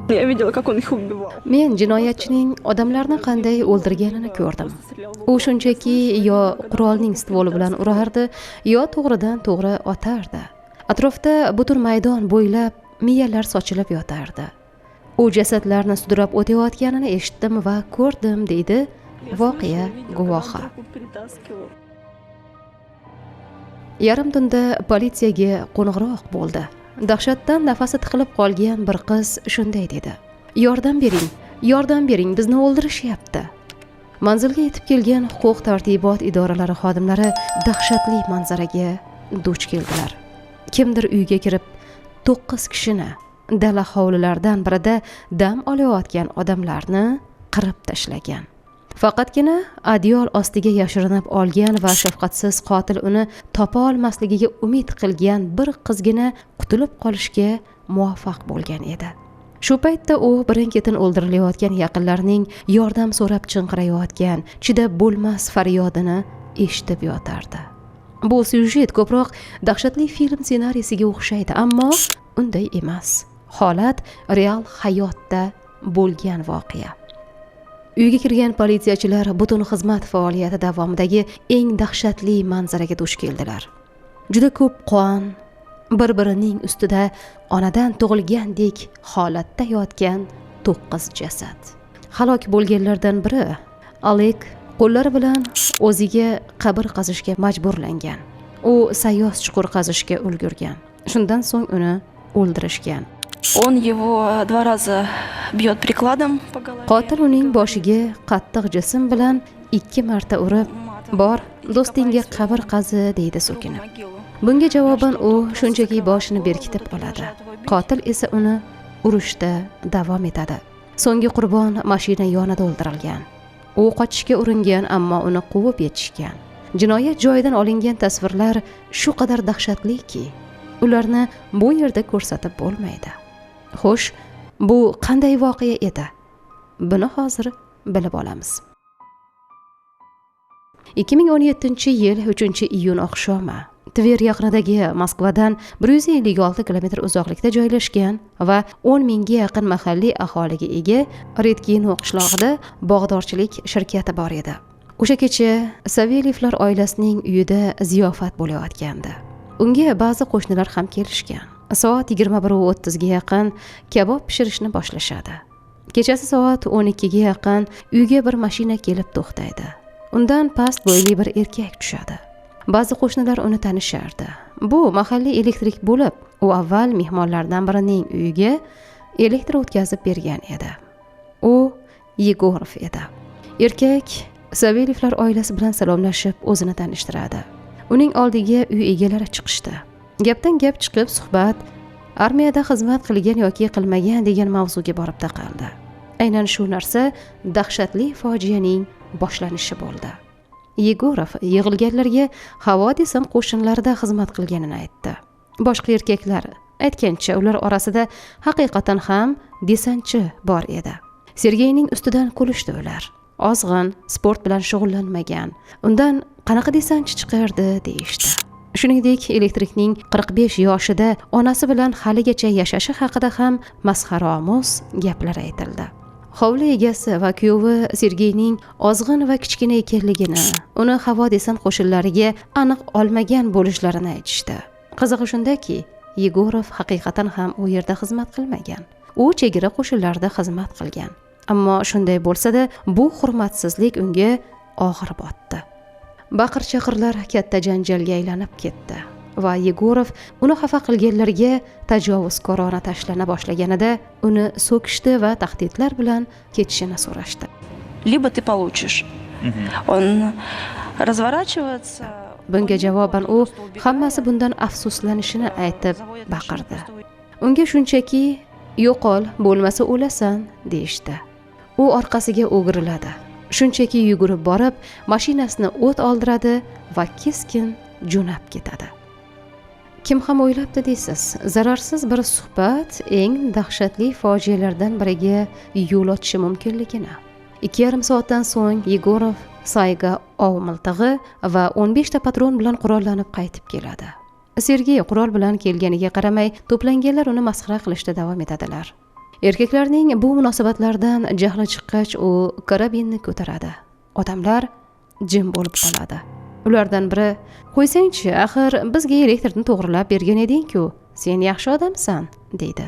Я видела, как он их убивал. Men jinoyatchining odamlarni qanday o'ldirganini ko'rdim. U shunchaki yo qurolning stvoli bilan urardi, yo to'g'ridan to'g'ri otardi. Atrofda butun maydon bo'ylab miyalar sochilib yotardi. U jasadlarni sudrab o'tayotganini eshitdim va ko'rdim, deydi voqea guvohi. Yarim tunda politsiyaga qo'ng'iroq bo'ldi. Dahshatdan nafasi tiqilib qolgan bir qiz shunday dedi: "Yordam bering, bizni o'ldirishyapti." Manzilga yetib kelgan huquq tartibot idoralari xodimlari dahshatli manzaraga duch keldilar. Kimdir uyga kirib 9 kishini dala hovlilardan birida dam olayotgan odamlarni qirib tashlagan. Faqatgina adyol ostiga yashirinib olgan va shafqatsiz qotil uni topa olmasligiga umid qilgan bir qizgina qutulib qolishga muvaffaq bo'lgan edi. Shu paytda u birin-ketin o'ldirilayotgan yaqinlarining yordam so'rab chinqirayotgan, chidab bo'lmas faryodini eshitib yotardi. Bu syujet ko'proq dahshatli film ssenariysiga o'xshaydi, ammo unday emas. Holat real hayotda bo'lgan voqea. Uyga kirgan politsiyachilar butun xizmat faoliyati davomidagi eng dahshatli manzaraga duch keldilar. Juda ko'p qon, bir-birining ustida onadan tug'ilgandek holatda yotgan 9 jasad. Halok bo'lganlardan biri Alek qo'llari bilan o'ziga qabr qazishga majburlangan. U sayyoz chuqur qazishga ulgurgan. Shundan so'ng uni o'ldirishgan. Он его 2 раза бьет прикладом по голове. Qotil uning boshiga qattiq jism bilan 2 marta urib, "Bor, do'stingga qabr qazi", deydi so'kinib. Bunga javoban u shunchaki boshini berkitib oladi. Qotil esa uni urishda davom etadi. So'nggi qurbon mashina yonida o'ldirilgan. U qochishga uringan, ammo uni quvib yetishgan. Jinoyat joyidan olingan tasvirlar shu qadar dahshatliki, ularni bu yerda ko'rsatib bo'lmaydi. Xo'sh, bu qanday voqea edi? Buni hozir bilib olamiz. 2017-yil 3-iyun oqshomi Tver yaqinidagi Moskvadan 156 kilometr uzoqlikda joylashgan va 10 mingga yaqin mahalliy aholiga ega Redkino qishlog'ida bog'dorchilik shirkati bor edi. O'sha kecha Savelyevlar oilasining uyida ziyofat bo'layotgandi. Unga ba'zi qo'shnilar ham kelishgan. Soat 21:30 ga yaqin kabob pishirishni boshlashadi. Kechasi soat 12 ga yaqin uyga bir mashina kelib to'xtaydi. Undan past bo'yli bir erkak tushadi. Ba'zi qo'shnilar uni tanishardi. Bu mahalliy elektrik bo'lib, u avval mehmonlardan birining uyiga elektr o'tkazib bergan edi. U Yegorov edi. Erkak Savelyevlar oilasi bilan salomlashib o'zini tanishtiradi. Uning oldiga uy egalari chiqishdi. Gapdan gap chiqib suhbat armiyada xizmat qilgan yoki qilmagan degan mavzuga borib taqaldi. Aynan shu narsa dahshatli fojianing boshlanishi bo'ldi. Yegorov yig'ilganlarga havo desam qo'shinlarida xizmat qilganini aytdi. Boshqa erkaklar aytgancha ular orasida haqiqatan ham desantchi bor edi. Sergeyning ustidan kulishdi ular. Ozg'in, sport bilan shug'ullanmagan. Undan qanaqa desantchi chiqardi deyishdi. Shuningdek, elektrikning 45 yoshida onasi bilan haligacha yashashi haqida ham masxaraomuz gaplar aytildi. Hovli egasi va kuyovi Sergeyning ozg'in va kichkina ekanligini, uni havo desant qo'shinlariga aniq olmagan bo'lishlarini aytishdi. Qizig'i shundaki, Yegorov haqiqatan ham u yerda xizmat qilmagan. U chegara qo'shinlarida xizmat qilgan. Ammo shunday bo'lsa-da, bu hurmatsizlik unga og'ir botdi. Baqir-chaqirlar katta janjalga aylanib ketdi va Yegorov uni xafa qilganlarga tajovuzkorona tashlana boshlaganida uni so'kishdi va tahdidlar bilan ketishini so'rashdi. Либо ты получишь. Он разворачивается. Bunga javoban u hammasi bundan afsuslanishini aytib baqirdi. Unga shunchaki "Yo'qol, bo'lmasa o'lasan" deyishdi. U orqasiga o'giriladi. Shunchaki yugurib borib, mashinasini o't oldiradi va keskin jo'nab ketadi. Kim ham o'ylabdi deysiz, zararsiz bir suhbat eng dahshatli fojialardan biriga yo'l ochishi mumkinligini. 2,5 soatdan so'ng Yegorov Sayga ov miltig'i va 15 ta patron bilan qurollanib qaytib keladi. Sergey qurol bilan kelganiga qaramay, to'planganlar uni masxara qilishda davom etadilar. Erkaklarning bu munosabatlardan jahli chiqqach u karabinni ko'taradi. Odamlar jim bo'lib qoladi. Ulardan biri qo'ysangchi, axir bizga elektrni to'g'rilab bergan eding-ku, sen yaxshi odamsan deydi.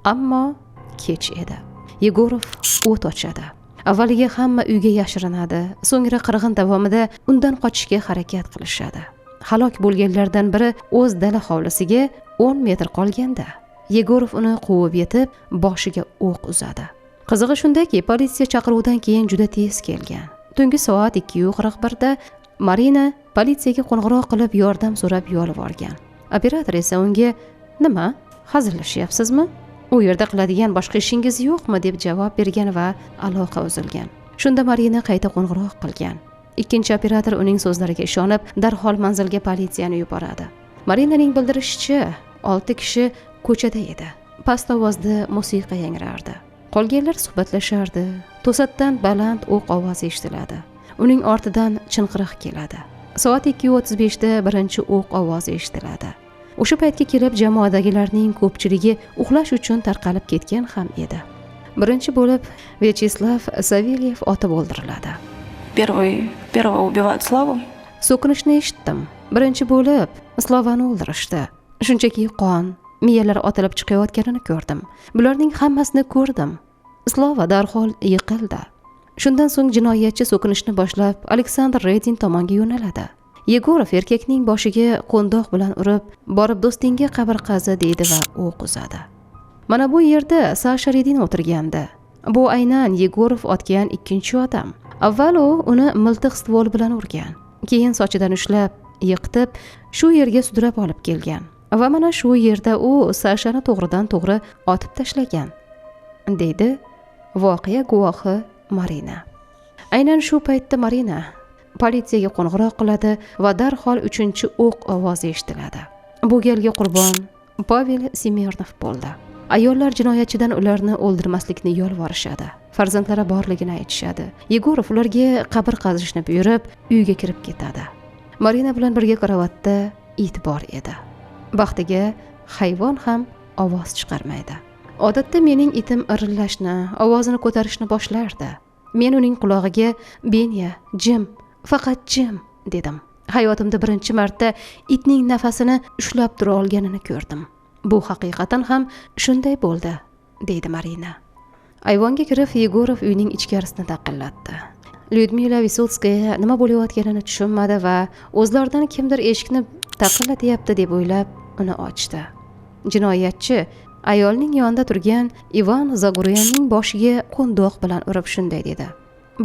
Ammo kech edi. Yegorov o't ochadi. Avvaliga hamma uyga yashirinadi, so'ngra qirg'in davomida undan qochishga harakat qilishadi. Halok bo'lganlardan biri o'z dala hovlisiga 10 metr qolganda Yegorov uni quvib yetib, boshiga o'q uzadi. Qizig'i shundaki, politsiya chaqiruvidan keyin juda tez kelgan. Tungi soat 2:41 da Marina politsiyaga qo'ng'iroq qilib yordam so'rab yolvorgan. Operator esa unga "Nima? Hazillashyapsizmi? U yerda qiladigan boshqa ishingiz yo'qmi?" deb javob bergan va aloqa uzilgan. Shunda Marina qayta qo'ng'iroq qilgan. Ikkinchi operator uning so'zlariga ishonib, darhol manzilga politsiyani yuboradi. Marinaning bildirishicha, 6 kishi ko'chada edi. Past ovozda musiqa yangrardi. Qolganlar suhbatlashardi. To'satdan baland o'q ovozi eshitiladi. Uning ortidan chinqiriq keladi. Soat 2:35 da birinchi o'q ovozi eshitiladi. O'sha paytga kelib jamoadagilarning ko'pchiligi uxlash uchun tarqalib ketgan ham edi. Birinchi bo'lib Vyacheslav Savelyev otib o'ldiriladi. Первого убивают Славу. So'kinishni eshitdim. Birinchi bo'lib Slavani o'ldirishdi. Shunchaki qon, miyalar otilib chiqayotganini ko'rdim. Bularning hammasini ko'rdim. Slava darhol yiqildi. Shundan so'ng jinoyatchi so'kinishni boshlab Aleksandr Redin tomonga yo'naladi. Yegorov erkakning boshiga qo'ndoq bilan urib, "Borib do'stingga qabr qazi" deydi va o'q uzadi. Mana bu yerda Sasha Redin o'tirgandi. Bu aynan Yegorov otgan ikkinchi odam. Avval u uni miltiq stvol bilan urgan. Keyin sochidan ushlab, yiqitib, shu yerga sudrab olib kelgan. Va mana shu yerda u Sashani to'g'ridan to'g'ri otib tashlagan, deydi voqea guvohi Marina. Aynan shu paytda Marina politsiyaga qo'ng'iroq qiladi va darhol 3-chi o'q ovozi eshitiladi. Bu galgi qurbon Pavel Smirnov bo'ldi. Ayollar jinoyatchidan ularni o'ldirmaslikni yolvorishadi. Farzandlari borligini aytishadi. Yegorov ularga qabr qazishni buyurib, uyga kirib ketadi. Marina bilan birga karavotda it bor edi. Baxtiga hayvon ham ovoz chiqarmaydi. Odatda mening itim irillashni, ovozini ko'tarishni boshlardi. Men uning qulog'iga "Benya, jim, faqat jim" dedim. Hayotimda birinchi marta itning nafasini ushlab tura olganini ko'rdim. Bu haqiqatan ham shunday bo'ldi, deydi Marina. Ayvonga kirib Yegorov uyning ichkarisini taqillatdi. Lyudmila Visotskaya nima bo'layotganini tushunmadi va o'zlaridan kimdir eshikni taqillatyapti deb o'ylab uni ochdi. Jinoyatchi ayolning yonida turgan Ivan Zagoryanning boshiga qo'ndoq bilan urib shunday dedi: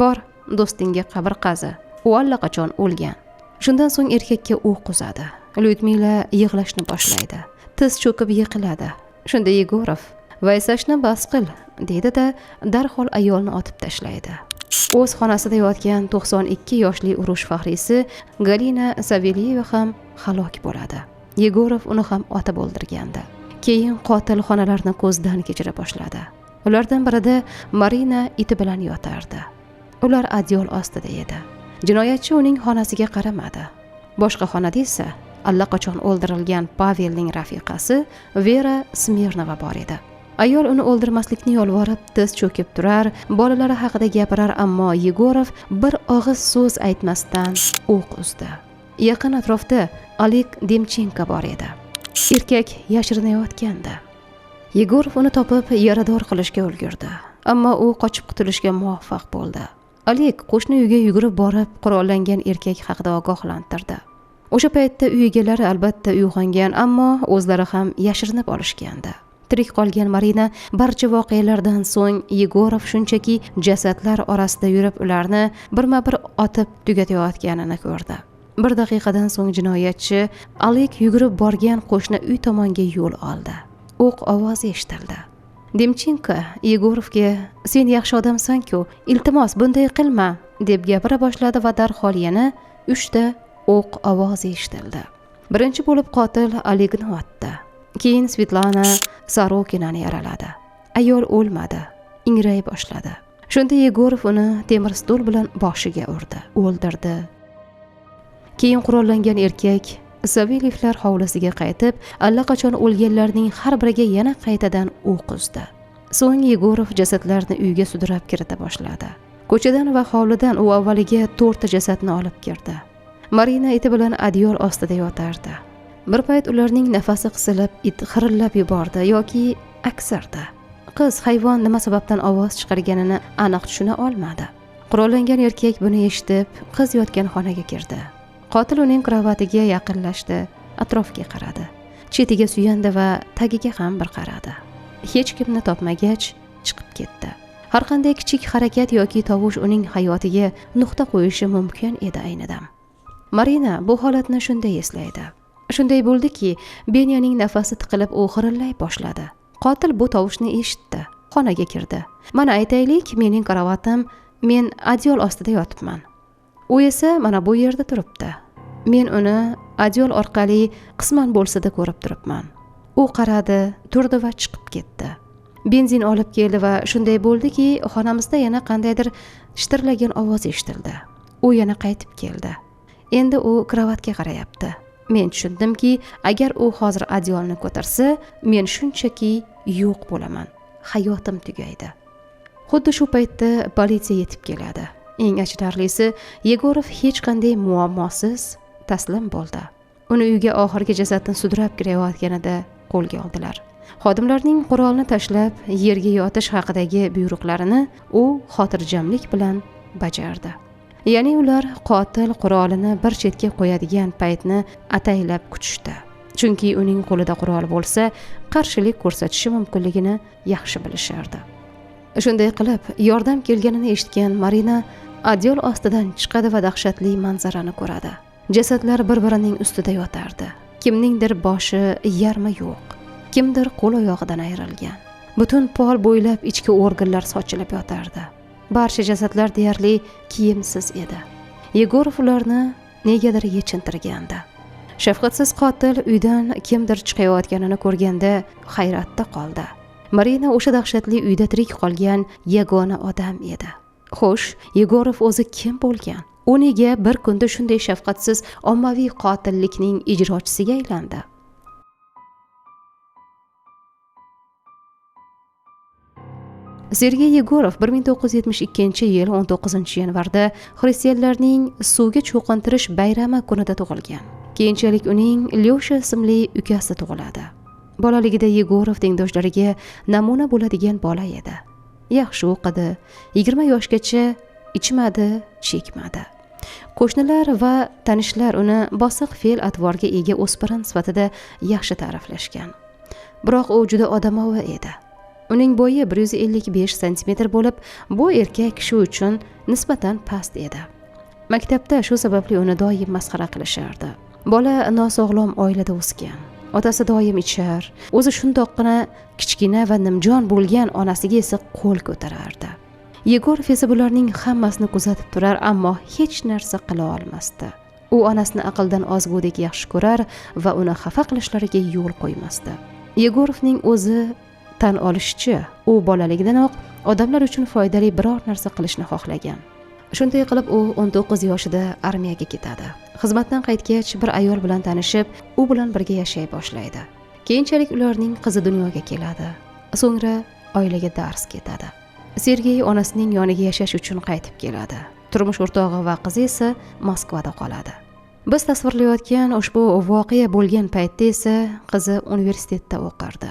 "Bor, do'stingga qabr qazi. U allaqachon o'lgan." Shundan so'ng erkakka o'q uzadi. Lyudmila yig'lashni boshlaydi. Tiz cho'kib yiqiladi. Shunda Yegorov "Vaysashni bas qil" deydi-da, darhol ayolni otib tashlaydi. O'z xonasida yotgan 92 yoshli urush faxriysi Galina Savelyeva ham halok bo'ladi. Yegorov uni ham otib o'ldirgandi. Keyin qotil xonalarni ko'zdan kechira boshladi. Ulardan birida Marina iti bilan yotardi. Ular adyol ostida edi. Jinoyatchi uning xonasiga qaramadi. Boshqa xonada esa allaqachon o'ldirilgan Pavelning rafiqasi Vera Smirnova bor edi. Ayol uni o'ldirmaslikni yolvorib tiz cho'kib turar, bolalari haqida gapirar, ammo Yegorov bir og'iz so'z aytmasdan o'q uzdi. Yaqin atrofda Oleg Demchenko bor edi. Erkak yashirinayotgandi. Yegorov uni topib yarador qilishga ulgurdi, ammo u qochib qutulishga muvaffaq bo'ldi. Oleg qo'shni uyga yugurib borib qurollangan erkak haqida ogohlantirdi. O'sha paytda uy egalari albatta uyg'ongan, ammo o'zlari ham yashirinib olishgandi. Tirik qolgan Marina barcha voqealardan so'ng Yegorov shunchaki jasadlar orasida yurib ularni birma-bir otib tugatayotganini ko'rdi. Bir daqiqadan so'ng jinoyatchi Oleg yugurib borgan qo'shni uy tomonga yo'l oldi. O'q ovozi eshitildi. Demchenko Yegorovga "Sen yaxshi odamsan-ku, iltimos bunday qilma" deb gapira boshladi va darhol yana 3 ta o'q ovozi eshitildi. Birinchi bo'lib qotil Olegni otdi. Keyin Svetlana Sarokinani yaraladi. Ayol o'lmadi, ingray boshladi. Shunda Yegorov uni temir stol bilan boshiga urdi, o'ldirdi. Keyin qurollangan erkak Savelyevlar hovlisiga qaytib, allaqachon o'lganlarning har biriga yana qaytadan o'q uzdi. So'ng Yegorov jasadlarni uyga sudrab kirita boshladi. Ko'chadan va hovlidan u avvaliga 4 ta jasadni olib kirdi. Marina iti bilan adyol ostida yotardi. Bir payt ularning nafasi qisilib, it xirillab yubordi yoki aksardi. Qiz hayvon nima sababdan ovoz chiqarganini aniq tushuna olmadi. Qurollangan erkak buni eshitib, qiz yotgan xonaga kirdi. Qotil uning karavatiga yaqinlashdi, atrofga qaradi. Chetiga suyandi va tagiga ham bir qaradi. Hech kimni topmagach, chiqib ketdi. Har qanday kichik harakat yoki tovush uning hayotiga nuqta qo'yishi mumkin edi aynidan. Marina bu holatni shunday eslaydi. Shunday bo'ldiki, Benyaning nafasi tiqilib, u xirillay boshladi. Qotil bu tovushni eshitdi, xonaga kirdi. Mana aytaylik, mening karavatim, men adyol ostida yotibman. U esa mana bu yerda turibdi. Men uni adyol orqali qisman bo'lsa-da ko'rib turibman. U qaradi, turdi va chiqib ketdi. Benzin olib keldi va shunday bo'ldiki, xonamizda yana qandaydir shitirlagan ovoz eshitildi. U yana qaytib keldi. Endi u kravatga qarayapti. Men tushundimki, agar u hozir adyolni ko'tarsa, men shunchaki yo'q bo'laman. Hayotim tugaydi. Xuddi shu paytda politsiya yetib keladi. Eng achinarlisi, Yegorov hech qanday muammosiz taslim bo'ldi. Uni uyga oxirgi jasadni sudrab kirayotganida qo'lga oldilar. Xodimlarning qurolni tashlab, yerga yotish haqidagi buyruqlarini u xotirjamlik bilan bajardi. Ya'ni ular qotil qurolini bir chetga qo'yadigan paytni ataylab kutishdi. Chunki uning qo'lida qurol bo'lsa, qarshilik ko'rsatishi mumkinligini yaxshi bilishardi. Shunday qilib, yordam kelganini eshitgan Marina adyol ostidan chiqadi va dahshatli manzarani ko'radi. Jasadlar bir-birining ustida yotardi. Kimningdir boshi yarmi yo'q, kimdir qo'l oyog'idan ayrilgan. Butun pol bo'ylab ichki organlar sochilib yotardi. Barcha jasadlar deyarli kiyimsiz edi. Yegorov ularni negadir yechintirgandi. Shafqatsiz qotil uydan kimdir chiqayotganini ko'rganda hayratda qoldi. Marina o'sha dahshatli uyda tirik qolgan yagona odam edi. Xo'sh, Yegorov o'zi kim bo'lgan? U nega bir kunda shunday shafqatsiz ommaviy qotillikning ijrochisiga aylandi? Sergey Yegorov 1972-yil 19-yanvarda xristianlarning suvga cho'qintirish bayrami kunida tug'ilgan. Keyinchalik uning Lyosha ismli ukasi tug'iladi. Bolaligida Yegorov tengdoshlariga namuna bo'ladigan bola edi. Yaxshi o'qidi, 20 yoshgacha ichmadi, chekmadi. Qo'shnilar va tanishlar uni bosiq fe'l-atvorga ega o'spirin sifatida yaxshi ta'riflashgan. Biroq u juda odamovi edi. Uning bo'yi 155 sm bo'lib, bu erkak kishi uchun nisbatan past edi. Maktabda shu sababli uni doim masxara qilishardi. Bola nosog'lom oilada o'sgan. Otasi doim ichar, o'zi shundoqqina kichkina va nimjon bo'lgan onasiga esa qo'l ko'tarardi. Yegorov esa bularning hammasini kuzatib turar, ammo hech narsa qila olmasdi. U onasini aqldan ozgudek yaxshi ko'rar va uni xafa qilishlariga yo'l qo'ymasdi. Yegorovning o'zi tan olishicha, u bolaligidanoq odamlar uchun foydali biror narsa qilishni xohlagan. Shunday qilib u 19 yoshida armiyaga ketadi. Xizmatdan qaytgach, bir ayol bilan tanishib, u bilan birga yashay boshlaydi. Keyinchalik ularning qizi dunyoga keladi. So'ngra oilaga dars ketadi. Sergey onasining yoniga yashash uchun qaytib keladi. Turmush o'rtog'i va qizi esa Moskvada qoladi. Biz tasvirlayotgan ushbu voqea bo'lgan paytda esa qizi universitetda o'qirdi.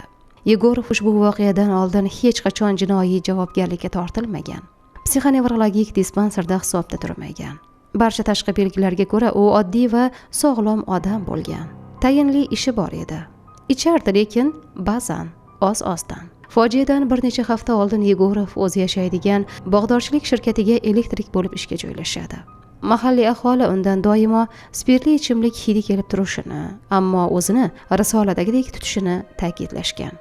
Yegorov ushbu voqeadan oldin hech qachon jinoiy javobgarlikka tortilmagan. Psixonevrologik dispanserda hisobda turmagan. Barcha tashqi belgilarga ko'ra u oddiy va sog'lom odam bo'lgan. Tayinli ishi bor edi. Ichardi, lekin ba'zan oz-ozdan. Fojiadan bir necha hafta oldin Yegorov o'zi yashaydigan bog'dorchilik shirkatiga elektrik bo'lib ishga joylashadi. Mahalliy aholi undan doimo spirtli ichimlik hidi kelib turishini, ammo o'zini risoladagidek tutishini ta'kidlashgan.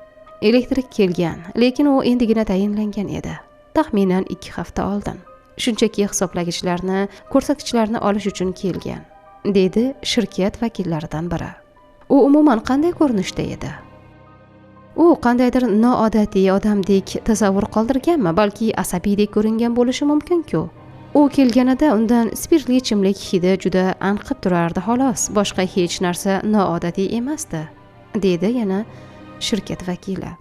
Elektrik kelgan, lekin u endigina tayinlangan edi. Taxminan 2 hafta oldin. Shunchaki hisoblagichlarni, ko'rsatkichlarni olish uchun kelgan, dedi shirkat vakillaridan biri. U umuman qanday ko'rinishda edi? U qandaydir noodatiy odamdek tasavvur qoldirganmi, balki asabiydek ko'ringan bo'lishi mumkin-ku. U kelganida undan spirtli ichimlik hidi juda anqib turardi xolos, boshqa hech narsa noodatiy emasdi, dedi yana shirkat vakili.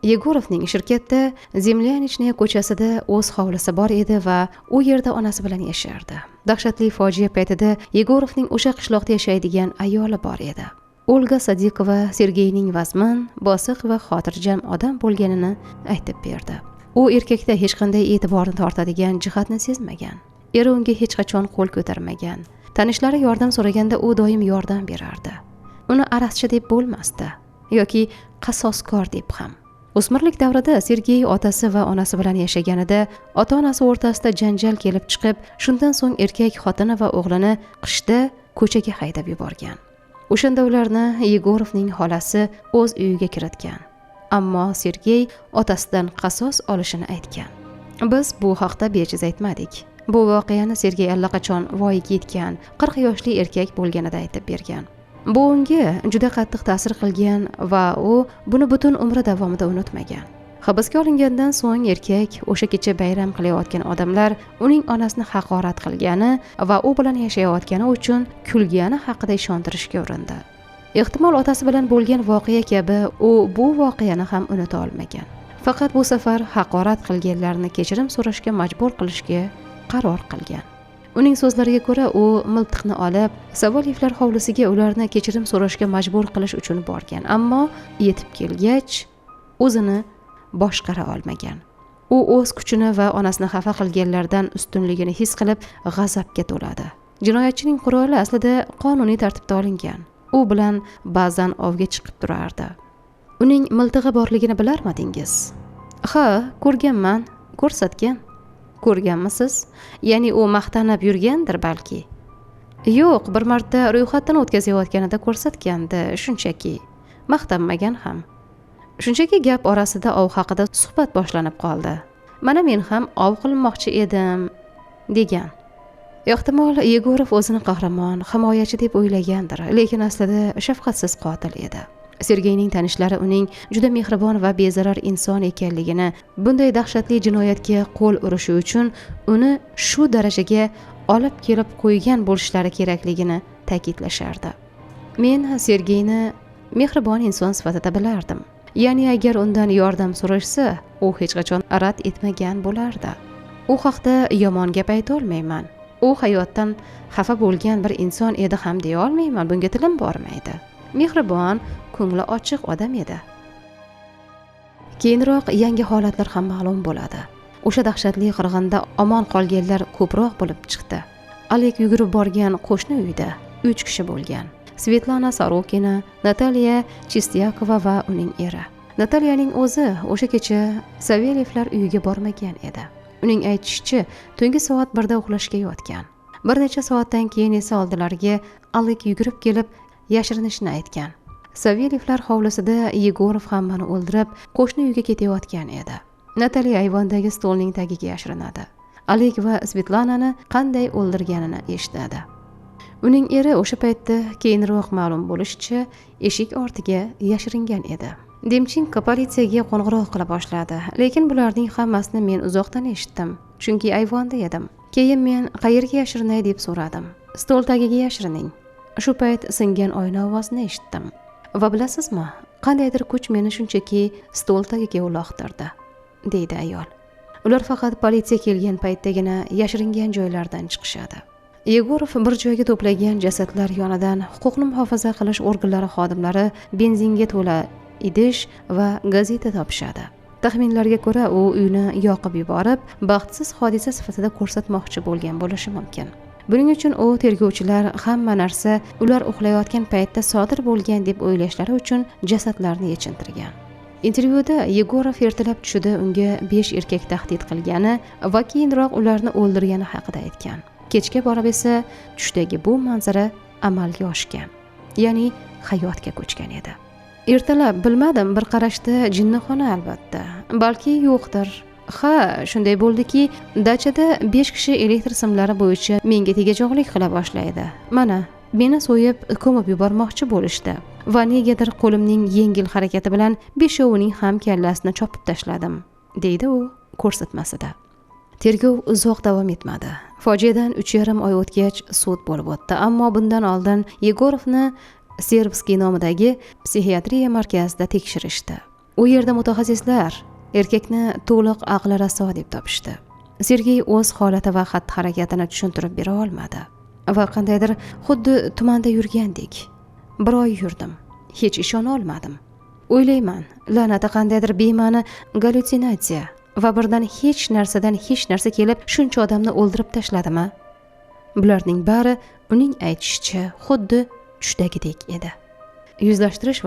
Yegorovning shirkatda Zemlyanichniya ko'chasida o'z hovlisi bor edi va u yerda onasi bilan yashardi. Dahshatli fojia paytida Yegorovning o'sha qishloqda yashaydigan ayoli bor edi. Olga Sadiqova Sergeyning vazmin, bosiq va xotirjam odam bo'lganini aytib berdi. U erkakda hech qanday e'tiborni tortadigan jihatni sezmagan. Eri unga hech qachon qo'l ko'tarmagan. Tanishlari yordam so'raganda u doim yordam berardi. Uni araschi deb bo'lmasdi yoki qasoskor deb ham. O'smirlik davrida Sergey otasi va onasi bilan yashaganida ota-onasi o'rtasida janjal kelib chiqib, shundan so'ng erkak xotini va o'g'lini qishda ko'chaga haydab yuborgan. O'shanda ularni Yegorovning xolasi o'z uyiga kiritgan. Ammo Sergey otasidan qasos olishini aytgan. Biz bu haqda bejiz aytmadik. Bu voqeani Sergey allaqachon voyaga yetgan 40 yoshli erkak bo'lganida aytib bergan. Bu unga juda qattiq ta'sir qilgan va u buni butun umri davomida unutmagan. Hibsga olingandan so'ng erkak o'sha kecha bayram qilayotgan odamlar uning onasini haqorat qilgani va u bilan yashayotgani uchun kulgani haqida ishontirishga urindi. Ehtimol otasi bilan bo'lgan voqea kabi u bu voqeani ham unuta olmagan. Faqat bu safar haqorat qilganlarni kechirim so'rashga majbur qilishga qaror qilgan. Uning so'zlariga ko'ra, u miltiqni olib, Savaliyevlar hovlisiga ularni kechirim so'rashga majbur qilish uchun borgan, ammo yetib kelgach o'zini boshqara olmagan. U o'z kuchini va onasini xafa qilganlardan ustunligini his qilib, g'azabga to'ladi. Jinoyatchining quroli aslida qonuniy tartibda olingan. U bilan ba'zan ovga chiqib turardi. Uning miltig'i borligini bilarmidingiz? Ha, ko'rganman, ko'rsatgan. Ko'rganmisiz? Ya'ni u maqtanib yurgandir balki. Yo'q, bir marta ro'yxatdan o'tkazayotganida ko'rsatgandi, shunchaki. Maqtanmagan ham. Shunchaki gap orasida ov haqida suhbat boshlanib qoldi. Mana men ham ov qilmoqchi edim, degan. Ehtimol Yegorov o'zini qahramon, himoyachi deb o'ylagandir, lekin aslida shafqatsiz qotil edi. Sergeyning tanishlari uning juda mehribon va bezarar inson ekanligini, bunday dahshatli jinoyatga qo'l urishi uchun uni shu darajaga olib kelib qo'ygan bo'lishlari kerakligini ta'kidlashardi. Men Sergeyni mehribon inson sifatida bilardim. Ya'ni agar undan yordam so'rashsa, u hech qachon rad etmagan bo'lardi. U haqda yomon gap ayta olmayman. U hayotdan xafa bo'lgan bir inson edi ham deya olmayman, bunga tilim bormaydi. Mehribon, ko'ngli ochiq odam edi. Keyinroq yangi holatlar ham ma'lum bo'ladi. O'sha dahshatli qirg'inda omon qolganlar ko'proq bo'lib chiqdi. Alek yugurib borgan qo'shni uyda 3 kishi bo'lgan. Svetlana Sorokina, Nataliya Chistyakova va uning eri. Nataliyaning o'zi o'sha kecha Saveliyevlar uyiga bormagan edi. Uning aytishicha, tungi soat 1da uxlashga yotgan. Bir necha soatdan keyin esa oldilariga Alek yugurib kelib yashirinishni aytgan. Saveliyevlar hovlisida Yegorov hammani o'ldirib, qo'shni uyga ketayotgan edi. Nataliya ayvondagi stolning tagiga yashirinadi. Alek va Svetlanani qanday o'ldirganini eshitadi. Uning eri o'sha paytda keyinroq ma'lum bo'lishicha, eshik ortiga yashiringan edi. Demchenko politsiyaga qo'ng'iroq qila boshladi, lekin bularning hammasini men uzoqdan eshitdim, chunki ayvonda edim. Keyin men qayerga yashirinay deb so'radim. Stol tagiga yashirining. Shu payt singan oyna ovozini eshitdim. Va bilasizmi, qandaydir kuch meni shunchaki stol tagiga uloqtirdi, deydi ayol. Ular faqat politsiya kelgan paytdagina yashiringan joylardan chiqishadi. Yegorov bir joyga to'plagan jasadlar yonidan huquqni muhofaza qilish organlari xodimlari benzinga to'la idish va gazeta topishadi. Taxminlarga ko'ra, u uyni yoqib yuborib, baxtsiz hodisa sifatida ko'rsatmoqchi bo'lgan bo'lishi mumkin. Buning uchun u tergovchilar hamma narsa ular uxlayotgan paytda sodir bo'lgan deb o'ylashlari uchun jasadlarni yechintirgan. Intervyuda Yegorov ertalab tushida unga 5 erkak tahdid qilgani va keyinroq ularni o'ldirgani haqida aytgan. Kechga borib esa tushdagi bu manzara amalga oshgan, ya'ni hayotga ko'chgan edi. Ertalab bilmadim, bir qarashda jinnixona albatta, balki yo'qdir. Ha, shunday bo'ldiki, dachada 5 kishi elektr simlari bo'yicha menga tegajog'lik qila boshlaydi. Mana, meni so'yib, ko'mib yubormoqchi bo'lishdi va negadir qo'limning yengil harakati bilan beshovining ham kallasini chopib tashladim, deydi u ko'rsatmasida. Tergov uzoq davom etmadi. Fojiadan 3,5 oy o'tgach sud bo'lib o'tdi, ammo bundan oldin Yegorovni Serbskiy nomidagi psixiatriya markazida tekshirishdi. U yerda mutaxassislar erkakni to'liq aqli raso deb topishdi. Sergey o'z holati va xatti-harakatini tushuntirib bera olmadi va qandaydir xuddi tumanda yurgandek. Bir oy yurdim. Hech ishona olmadim. O'ylayman, la'nati qandaydir bema'ni gallyutsinatsiya va birdan hech narsadan hech narsa kelib shuncha odamni o'ldirib tashladimi? Bularning bari uning aytishicha xuddi tushdagidek edi. Yuzlashtirish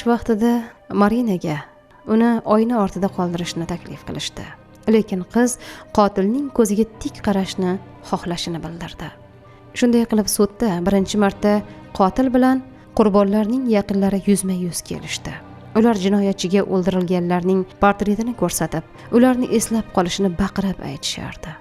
vaqtida Marinaga uni oyna ortida qoldirishni taklif qilishdi. Lekin qiz qotilning ko'ziga tik qarashni xohlashini bildirdi. Shunday qilib sudda birinchi marta qotil bilan qurbonlarning yaqinlari yuzma-yuz kelishdi. Ular jinoyatchiga o'ldirilganlarning portretini ko'rsatib, ularni eslab qolishini baqirib aytishardi.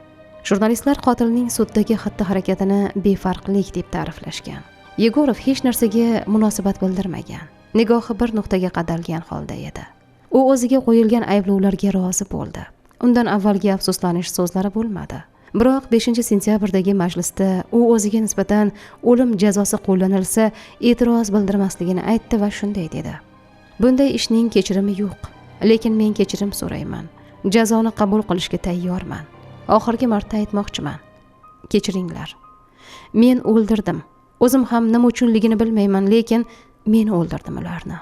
Jurnalistlar qotilning suddagi xatti-harakatini befarqlik deb ta'riflashgan. Yegorov hech narsaga munosabat bildirmagan. Nigohi bir nuqtaga qadalgan holda edi. U o'ziga qo'yilgan ayblovlarga rozi bo'ldi. Undan avvalgi afsuslanish so'zlari bo'lmadi. Biroq 5-sentyabrdagi majlisda u o'ziga nisbatan o'lim jazosi qo'llanilsa e'tiroz bildirmasligini aytdi va shunday dedi: "Bunday ishning kechirimi yo'q, lekin men kechirim so'rayman. Jazoni qabul qilishga tayyorman. Oxirgi marta aytmoqchiman. Kechiringlar. Men o'ldirdim. O'zim ham nima uchunligini bilmayman, lekin men o'ldirdim ularni."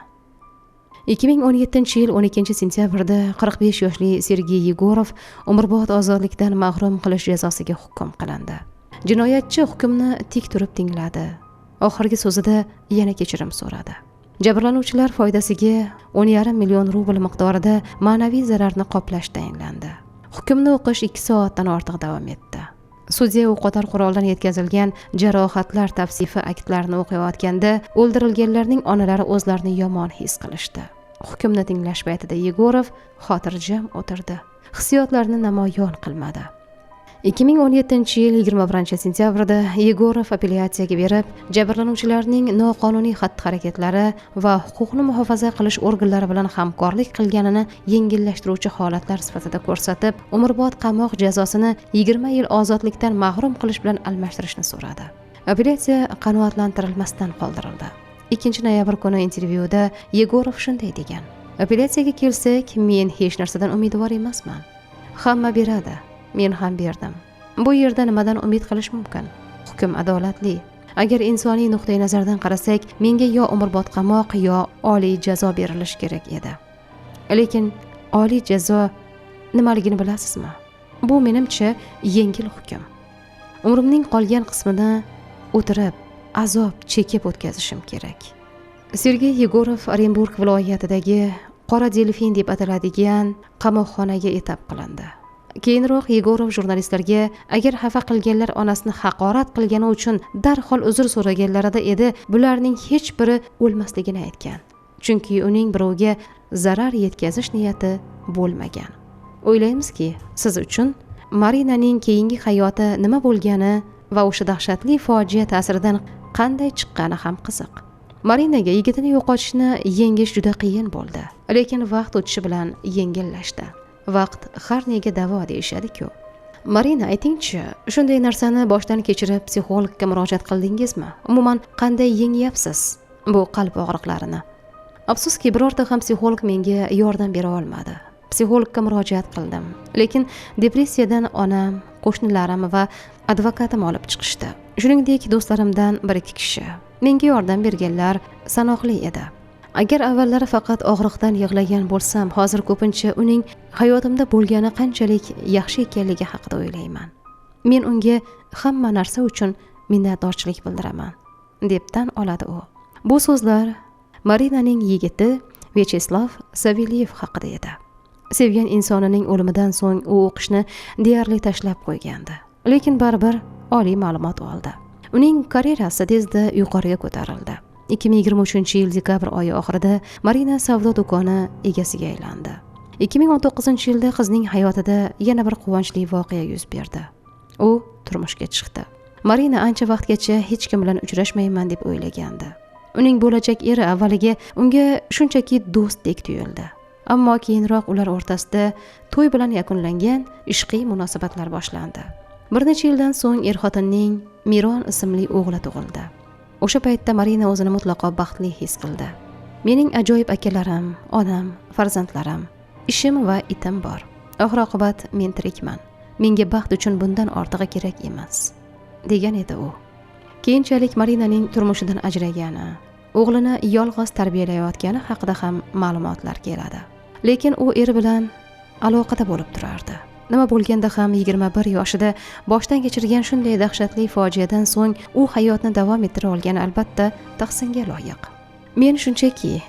2017-yil 12-sentyabrda 45 yoshli Sergey Yegorov umrbod ozodlikdan mahrum qilish jazosiga hukm qilindi. Jinoyatchi hukmni tik turib tingladi. Oxirgi so'zida yana kechirim so'radi. Jabrlanuvchilar foydasiga 10,5 million rubl miqdorida ma'naviy zararni qoplash tayinlandi. Hukmni o'qish 2 soatdan ortiq davom etdi. Sudya o'qotar quroldan yetkazilgan jarohatlar tavsifi aktlarini o'qiyotganda o'ldirilganlarning onalari o'zlarini yomon his qilishdi. Hukmni tinglash paytida Yegorov xotirjam o'tirdi. Hissiyotlarini namoyon qilmadi. 2017-yil 21-sentyabrda Yegorov apellyatsiyaga berib, jabrlanuvchilarning noqonuniy xatti-harakatlari va huquqni muhofaza qilish organlari bilan hamkorlik qilganini yengillashtiruvchi holatlar sifatida ko'rsatib, umrbod qamoq jazosini 20 yil ozodlikdan mahrum qilish bilan almashtirishni so'radi. Apellyatsiya qanoatlantirilmasdan qoldirildi. 2-noyabr kuni intervyuda Yegorov shunday degan: "Apellyatsiyaga kelsak, men hech narsadan umidvor emasman. Hamma beradi. Men ham berdim. Bu yerda nimadan umid qilish mumkin? Hukm adolatli. Agar insoniy nuqtai nazardan qarasak, menga yo umrbod qamoq yo oliy jazo berilishi kerak edi. Lekin oliy jazo nimaligini bilasizmi? Bu menimcha yengil hukm. Umrimning qolgan qismini o'tirib, azob chekib o'tkazishim kerak." Sergey Yegorov Orenburg viloyatidagi Qora delfin deb ataladigan qamoqxonaga etap qilindi. Keyinroq Yegorov jurnalistlarga agar xafa qilganlar onasini haqorat qilgani uchun darhol uzr so'raganlarida edi, bularning hech biri o'lmasligini aytgan. Chunki uning birovga zarar yetkazish niyati bo'lmagan. O'ylaymizki, siz uchun Marinaning keyingi hayoti nima bo'lgani va o'sha dahshatli fojia ta'siridan qanday chiqqani ham qiziq. Marinaga yigitini yo'qotishni yengish juda qiyin bo'ldi, lekin vaqt o'tishi bilan yengillashdi. Vaqt har nega davo deyishadi-ku. Marina, aytingchi, shunday narsani boshdan kechirib psixologga murojaat qildingizmi? Umuman qanday yengyapsiz bu qalb og'riqlarini? Afsuski, birorta ham psixolog menga yordam bera olmadi. Psixologga murojaat qildim, lekin depressiyadan onam, qo'shnilarim va advokatim olib chiqishdi. Shuningdek, do'stlarimdan 1-2 kishi. Menga yordam berganlar sanoqli edi. Agar avvallari faqat og'riqdan yig'lagan bo'lsam, hozir ko'pincha uning hayotimda bo'lgani qanchalik yaxshi ekanligi haqida o'ylayman. Men unga hamma narsa uchun minnatdorchilik bildiraman, deb tan oladi u. Bu so'zlar Marinaning yigiti Vyacheslav Savelyev haqida edi. Sevgan insonining o'limidan so'ng u o'qishni deyarli tashlab qo'ygandi, lekin baribir oliy ma'lumot oldi. Uning karyerasi tezda yuqoriga ko'tarildi. 2023-yil dekabr oyi oxirida Marina savdo do'koni egasiga aylandi. 2019-yilda qizning hayotida yana bir quvonchli voqea yuz berdi. U turmushga chiqdi. Marina ancha vaqtgacha hech kim bilan uchrashmayman deb o'ylagandi. Uning bo'lajak eri avvaliga unga shunchaki do'stdek tuyuldi. Ammo keyinroq ular o'rtasida to'y bilan yakunlangan ishqiy munosabatlar boshlandi. Bir necha yildan so'ng er-xotinning Miron ismli o'g'li tug'ildi. O'sha paytda Marina o'zini mutlaqo baxtli his qildi. Mening ajoyib akalarim, onam, farzandlarim, ishim va itim bor. Oxir oqibat men tirikman. Menga baxt uchun bundan ortig'i kerak emas, degan edi u. Keyinchalik Marinaning turmushidan ajragani, o'g'lini yolg'iz tarbiyalayotgani haqida ham ma'lumotlar keladi. Lekin u eri bilan aloqada bo'lib turardi. Nima bo'lganda ham 21 yoshida boshdan kechirgan shunday dahshatli fojiadan so'ng u hayotni davom ettira olgani albatta tahsinga loyiq. Men shunchaki,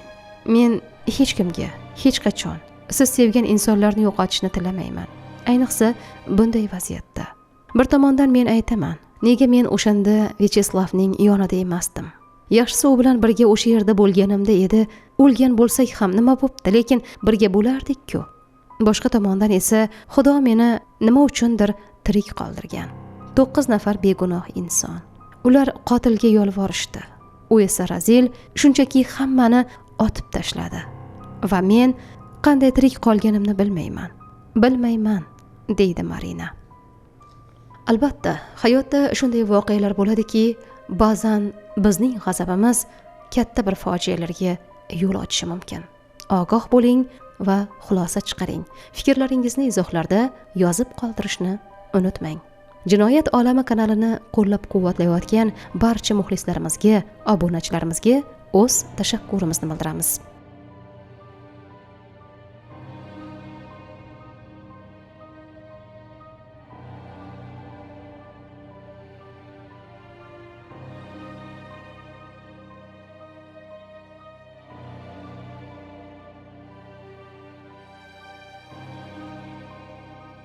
men hech kimga, hech qachon siz sevgan insonlarni yo'qotishni tilamayman. Ayniqsa bunday vaziyatda. Bir tomondan men aytaman, nega men o'shanda Vyacheslavning yonida emasdim? Yaxshisi u bilan birga o'sha yerda bo'lganimda edi. O'lgan bo'lsak ham nima bo'pti, lekin birga bo'lardik-ku. Boshqa tomondan esa Xudo meni nima uchundir tirik qoldirgan. 9 nafar begunoh inson. Ular qotilga yolvorishdi. U esa razil shunchaki hammani otib tashladi. Va men qanday tirik qolganimni bilmayman. Bilmayman, deydi Marina. Albatta, hayotda shunday voqealar bo'ladiki, ba'zan bizning g'azabimiz katta bir fojialarga yo'l ochishi mumkin. Ogoh bo'ling va xulosa chiqaring. Fikrlaringizni izohlarda yozib qoldirishni unutmang. Jinoyat olami kanalini qo'llab-quvvatlayotgan barcha muxlislarimizga, obunachilarimizga o'z tashakkurimizni bildiramiz.